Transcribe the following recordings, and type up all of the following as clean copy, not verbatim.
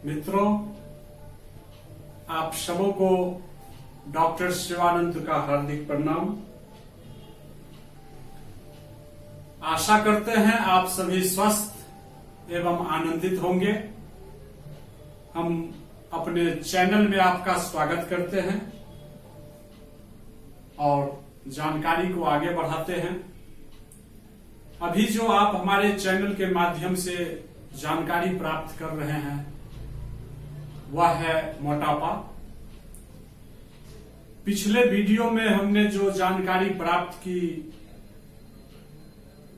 मित्रों, आप सबों को डॉक्टर शिवानंद का हार्दिक प्रणाम। आशा करते हैं आप सभी स्वस्थ एवं आनंदित होंगे। हम अपने चैनल में आपका स्वागत करते हैं और जानकारी को आगे बढ़ाते हैं। अभी जो आप हमारे चैनल के माध्यम से जानकारी प्राप्त कर रहे हैं वह है मोटापा। पिछले वीडियो में हमने जो जानकारी प्राप्त की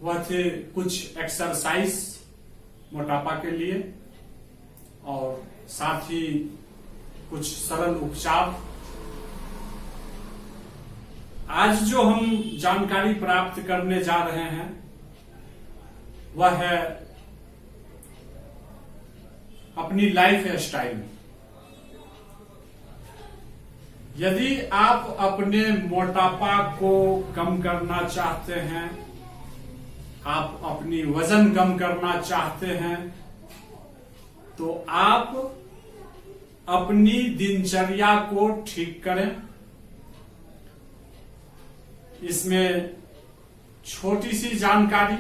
वह थे कुछ एक्सरसाइज मोटापा के लिए और साथ ही कुछ सरल उपचार। आज जो हम जानकारी प्राप्त करने जा रहे हैं वह है अपनी लाइफ स्टाइल। यदि आप अपने मोटापा को कम करना चाहते हैं, आप अपनी वजन कम करना चाहते हैं, तो आप अपनी दिनचर्या को ठीक करें। इसमें छोटी सी जानकारी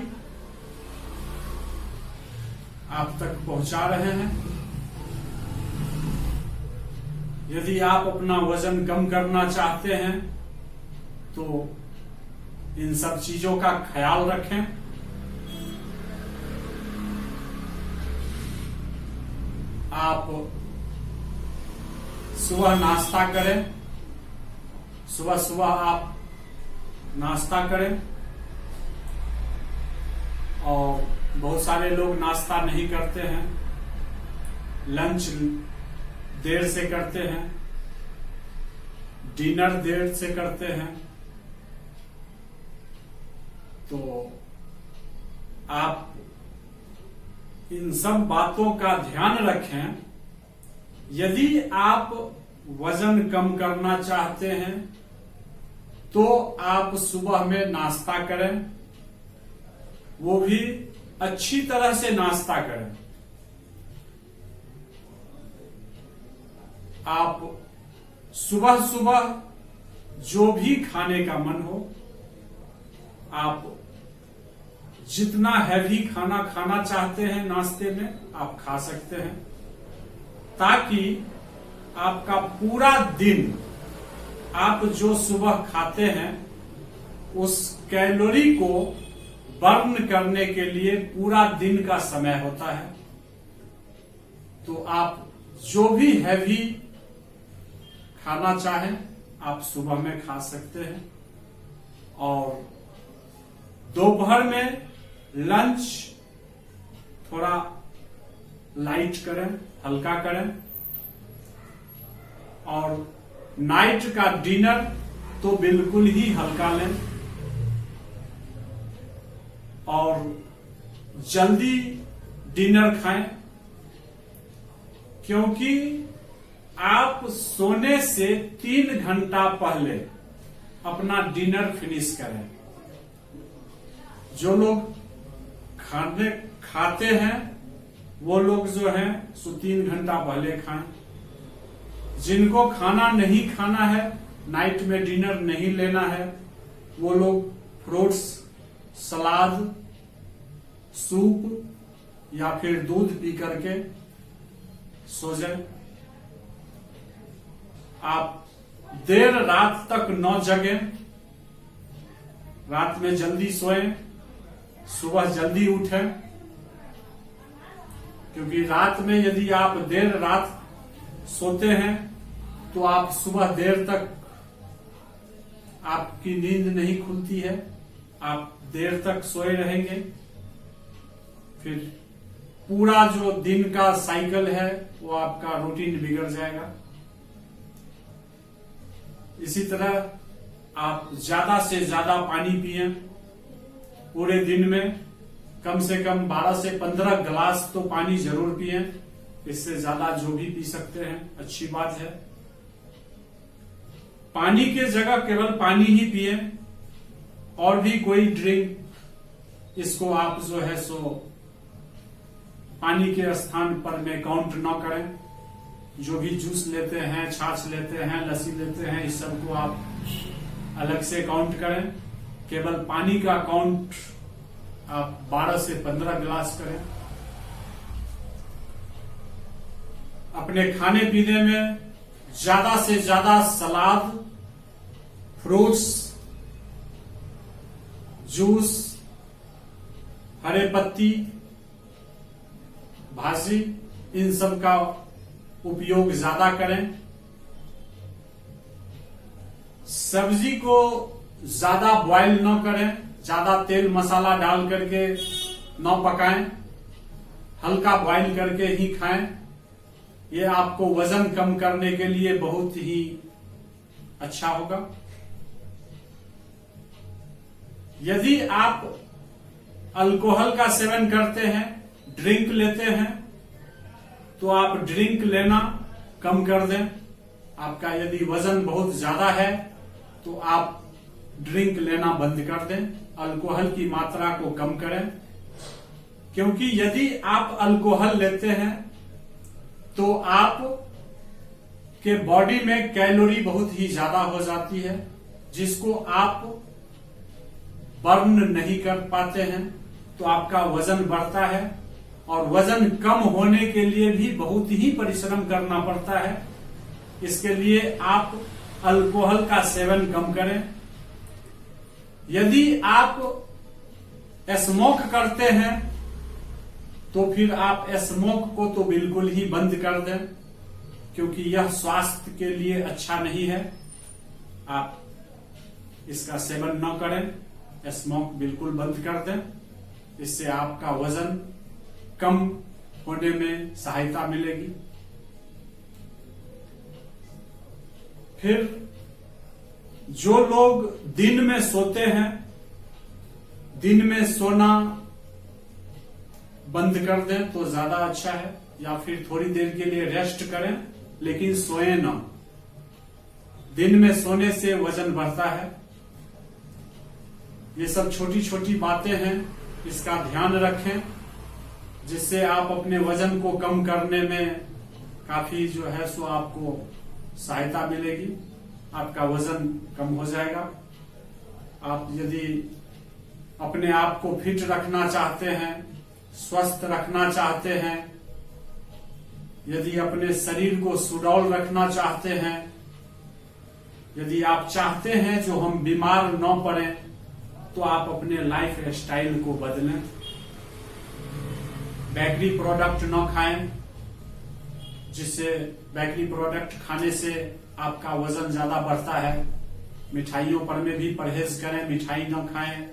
आप तक पहुंचा रहे हैं। यदि आप अपना वजन कम करना चाहते हैं तो इन सब चीजों का ख्याल रखें। आप सुबह नाश्ता करें। सुबह सुबह आप नाश्ता करें और बहुत सारे लोग नाश्ता नहीं करते हैं, लंच देर से करते हैं, डिनर देर से करते हैं। तो आप इन सब बातों का ध्यान रखें। यदि आप वजन कम करना चाहते हैं तो आप सुबह में नाश्ता करें, वो भी अच्छी तरह से नाश्ता करें। आप सुबह सुबह जो भी खाने का मन हो, आप जितना हैवी खाना खाना चाहते हैं नाश्ते में आप खा सकते हैं, ताकि आपका पूरा दिन आप जो सुबह खाते हैं उस कैलोरी को बर्न करने के लिए पूरा दिन का समय होता है। तो आप जो भी हैवी खाना चाहें आप सुबह में खा सकते हैं और दोपहर में लंच थोड़ा लाइट करें, हल्का करें और नाइट का डिनर तो बिल्कुल ही हल्का लें और जल्दी डिनर खाएं, क्योंकि आप सोने से 3 घंटा पहले अपना डिनर फिनिश करें। जो लोग खाते हैं वो लोग जो हैं सो 3 घंटा पहले खाएं। जिनको खाना नहीं खाना है, नाइट में डिनर नहीं लेना है, वो लोग फ्रूट्स, सलाद, सूप या फिर दूध पी करके सो जाए। आप देर रात तक न जगें, रात में जल्दी सोएं, सुबह जल्दी उठें, क्योंकि रात में यदि आप देर रात सोते हैं तो आप सुबह देर तक आपकी नींद नहीं खुलती है, आप देर तक सोए रहेंगे। फिर पूरा जो दिन का साइकिल है वो आपका रूटीन बिगड़ जाएगा। इसी तरह आप ज्यादा से ज्यादा पानी पिएं। पूरे दिन में कम से कम 12 से 15 गिलास तो पानी जरूर पिएं। इससे ज्यादा जो भी पी सकते हैं अच्छी बात है। पानी के जगह केवल पानी ही पिएं और भी कोई ड्रिंक इसको आप जो है सो पानी के स्थान पर में काउंट न करें। जो भी जूस लेते हैं, छाछ लेते हैं, लस्सी लेते हैं, इस सब को आप अलग से काउंट करें। केवल पानी का काउंट आप 12 से 15 गिलास करें। अपने खाने पीने में ज्यादा से ज्यादा सलाद, फ्रूट्स, जूस, हरे पत्ती, भाजी, इन सब का उपयोग ज्यादा करें। सब्जी को ज्यादा बॉयल न करें, ज्यादा तेल मसाला डाल करके न पकाएं, हल्का बॉयल करके ही खाएं। ये आपको वजन कम करने के लिए बहुत ही अच्छा होगा। यदि आप अल्कोहल का सेवन करते हैं, ड्रिंक लेते हैं, तो आप ड्रिंक लेना कम कर दें। आपका यदि वजन बहुत ज्यादा है तो आप ड्रिंक लेना बंद कर दें, अल्कोहल की मात्रा को कम करें। क्योंकि यदि आप अल्कोहल लेते हैं तो आप के बॉडी में कैलोरी बहुत ही ज्यादा हो जाती है, जिसको आप बर्न नहीं कर पाते हैं, तो आपका वजन बढ़ता है। और वजन कम होने के लिए भी बहुत ही परिश्रम करना पड़ता है। इसके लिए आप अल्कोहल का सेवन कम करें। यदि आप स्मोक करते हैं तो फिर आप स्मोक को तो बिल्कुल ही बंद कर दें, क्योंकि यह स्वास्थ्य के लिए अच्छा नहीं है। आप इसका सेवन न करें, स्मोक बिल्कुल बंद कर दें। इससे आपका वजन कम होने में सहायता मिलेगी। फिर जो लोग दिन में सोते हैं, दिन में सोना बंद कर दें तो ज्यादा अच्छा है, या फिर थोड़ी देर के लिए रेस्ट करें, लेकिन सोए ना। दिन में सोने से वजन बढ़ता है। ये सब छोटी छोटी बातें हैं, इसका ध्यान रखें, जिससे आप अपने वजन को कम करने में काफी जो है सो आपको सहायता मिलेगी। आपका वजन कम हो जाएगा। आप यदि अपने आप को फिट रखना चाहते हैं, स्वस्थ रखना चाहते हैं, यदि अपने शरीर को सुडौल रखना चाहते हैं, यदि आप चाहते हैं जो हम बीमार न पड़ें, तो आप अपने लाइफ स्टाइल को बदलें। बेकरी प्रोडक्ट न खाएं, जिससे बेकरी प्रोडक्ट खाने से आपका वजन ज्यादा बढ़ता है। मिठाइयों पर में भी परहेज करें, मिठाई न खाएं,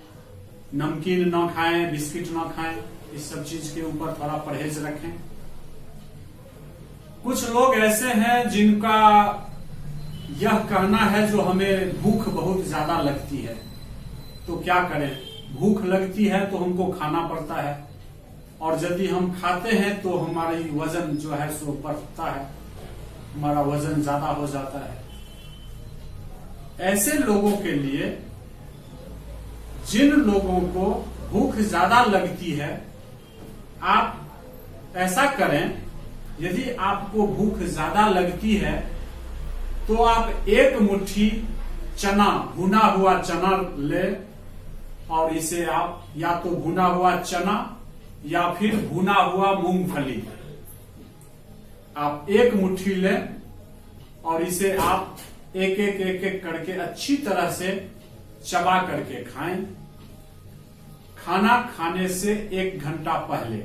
नमकीन न खाएं, बिस्किट न खाएं, इस सब चीज के ऊपर थोड़ा परहेज रखें। कुछ लोग ऐसे हैं जिनका यह कहना है जो हमें भूख बहुत ज्यादा लगती है, तो क्या करें? भूख लगती है तो हमको खाना पड़ता है, और यदि हम खाते हैं तो हमारी वजन जो है सो बढ़ता है, हमारा वजन ज्यादा हो जाता है। ऐसे लोगों के लिए, जिन लोगों को भूख ज्यादा लगती है, आप ऐसा करें, यदि आपको भूख ज्यादा लगती है तो आप एक मुट्ठी चना, भुना हुआ चना ले, और इसे आप या तो भुना हुआ चना या फिर भुना हुआ मूंगफली, आप एक मुट्ठी लें और इसे आप एक एक करके अच्छी तरह से चबा करके खाएं। खाना खाने से 1 घंटा पहले,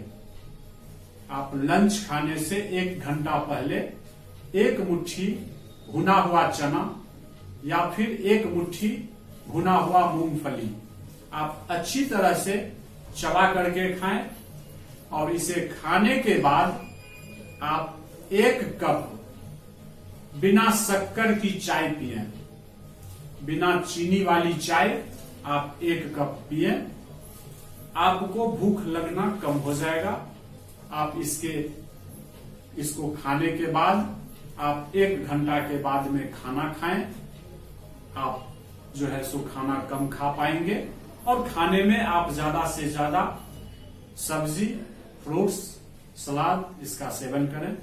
आप लंच खाने से 1 घंटा पहले एक मुट्ठी भुना हुआ चना या फिर एक मुट्ठी भुना हुआ मूंगफली आप अच्छी तरह से चबा करके खाएं, और इसे खाने के बाद आप 1 कप बिना शक्कर की चाय पिएं। बिना चीनी वाली चाय आप 1 कप पिएं, आपको भूख लगना कम हो जाएगा। आप इसको खाने के बाद आप 1 घंटा के बाद में खाना खाएं। आप जो है सो खाना कम खा पाएंगे, और खाने में आप ज्यादा से ज्यादा सब्जी, फ्रूट्स, सलाद इसका सेवन करें।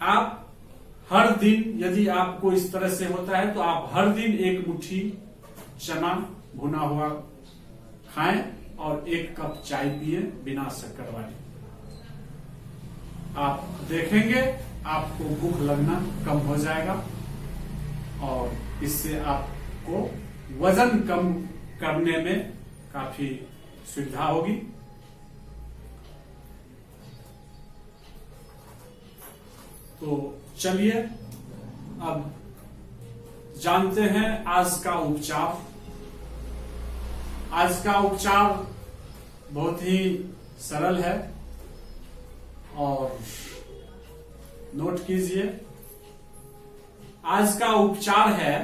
आप हर दिन, यदि आपको इस तरह से होता है तो आप हर दिन 1 मुट्ठी चना भुना हुआ खाएं और 1 कप चाय पिए बिना शक्कर वाली। आप देखेंगे आपको भूख लगना कम हो जाएगा और इससे आपको वजन कम करने में काफी सुविधा होगी। तो चलिए अब जानते हैं आज का उपचार। आज का उपचार बहुत ही सरल है और नोट कीजिए। आज का उपचार है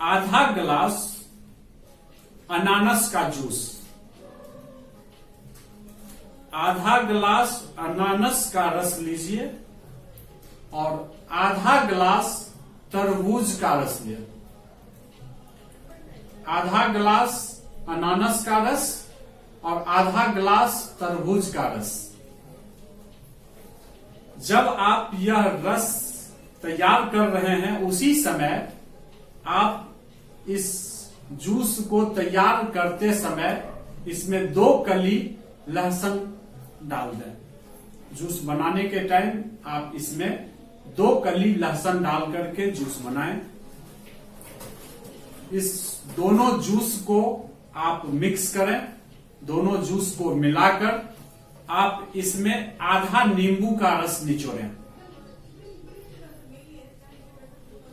आधा गिलास अनानास का जूस। आधा गिलास अनानास का रस लीजिए और आधा गिलास तरबूज का रस लिया। आधा गिलास अनानास का रस और आधा गिलास तरबूज का रस। जब आप यह रस तैयार कर रहे हैं उसी समय आप इस जूस को तैयार करते समय इसमें 2 कली लहसुन डाल दें। जूस बनाने के टाइम आप इसमें 2 कली लहसुन डाल करके जूस बनाएं। इस दोनों जूस को आप मिक्स करें। दोनों जूस को मिलाकर आप इसमें आधा नींबू का रस निचोड़ें।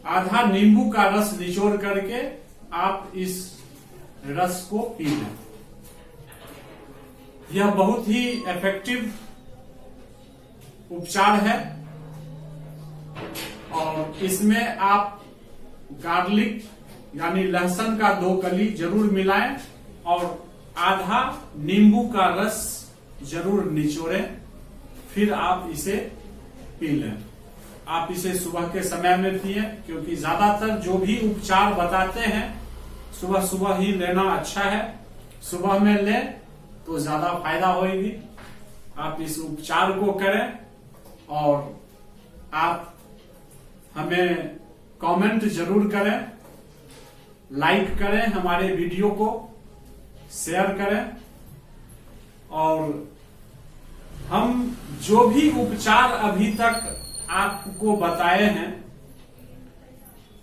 आधा नींबू का रस निचोड़ करके आप इस रस को पी लें। यह बहुत ही इफेक्टिव उपचार है और इसमें आप गार्लिक यानी लहसुन का 2 कली जरूर मिलाएं और आधा नींबू का रस जरूर निचोड़ें, फिर आप इसे पी लें। आप इसे सुबह के समय में पिए, क्योंकि ज्यादातर जो भी उपचार बताते हैं सुबह सुबह ही लेना अच्छा है। सुबह में लें तो ज्यादा फायदा होगी। आप इस उपचार को करें और आप हमें कमेंट जरूर करें, लाइक करें, हमारे वीडियो को शेयर करें और हम जो भी उपचार अभी तक आपको बताए हैं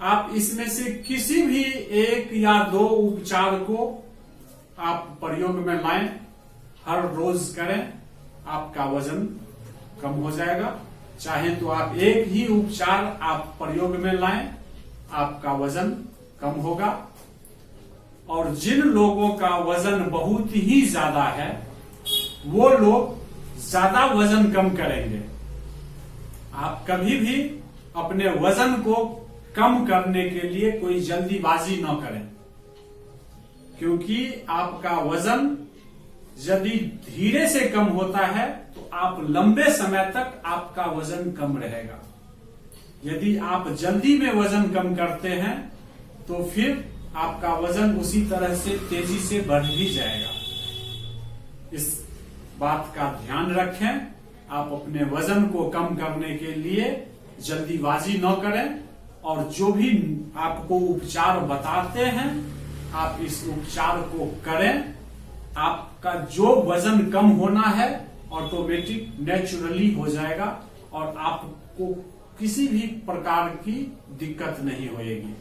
आप इसमें से किसी भी 1 या 2 उपचार को आप प्रयोग में लाएं, हर रोज करें, आपका वजन कम हो जाएगा। चाहे तो आप एक ही उपचार आप प्रयोग में लाएं, आपका वजन कम होगा। और जिन लोगों का वजन बहुत ही ज्यादा है वो लोग ज्यादा वजन कम करेंगे। आप कभी भी अपने वजन को कम करने के लिए कोई जल्दीबाजी न करें, क्योंकि आपका वजन यदि धीरे से कम होता है तो आप लंबे समय तक आपका वजन कम रहेगा। यदि आप जल्दी में वजन कम करते हैं तो फिर आपका वजन उसी तरह से तेजी से बढ़ भी जाएगा। इस बात का ध्यान रखें। आप अपने वजन को कम करने के लिए जल्दीबाजी न करें और जो भी आपको उपचार बताते हैं आप इस उपचार को करें। आपका जो वजन कम होना है ऑटोमेटिक नेचुरली हो जाएगा और आपको किसी भी प्रकार की दिक्कत नहीं होगी।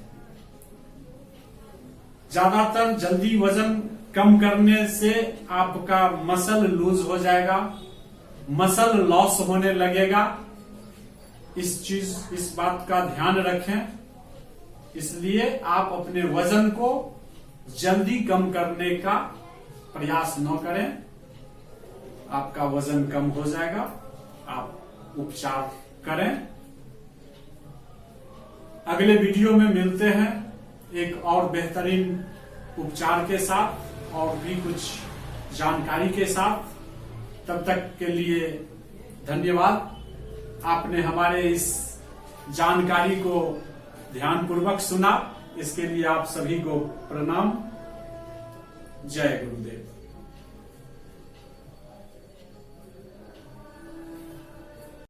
ज्यादातर जल्दी वजन कम करने से आपका मसल लूज हो जाएगा, मसल लॉस होने लगेगा। इस बात का ध्यान रखें। इसलिए आप अपने वजन को जल्दी कम करने का प्रयास न करें, आपका वजन कम हो जाएगा। आप उपचार करें। अगले वीडियो में मिलते हैं एक और बेहतरीन उपचार के साथ और भी कुछ जानकारी के साथ। तब तक के लिए धन्यवाद। आपने हमारे इस जानकारी को ध्यानपूर्वक सुना, इसके लिए आप सभी को प्रणाम। जय गुरुदेव।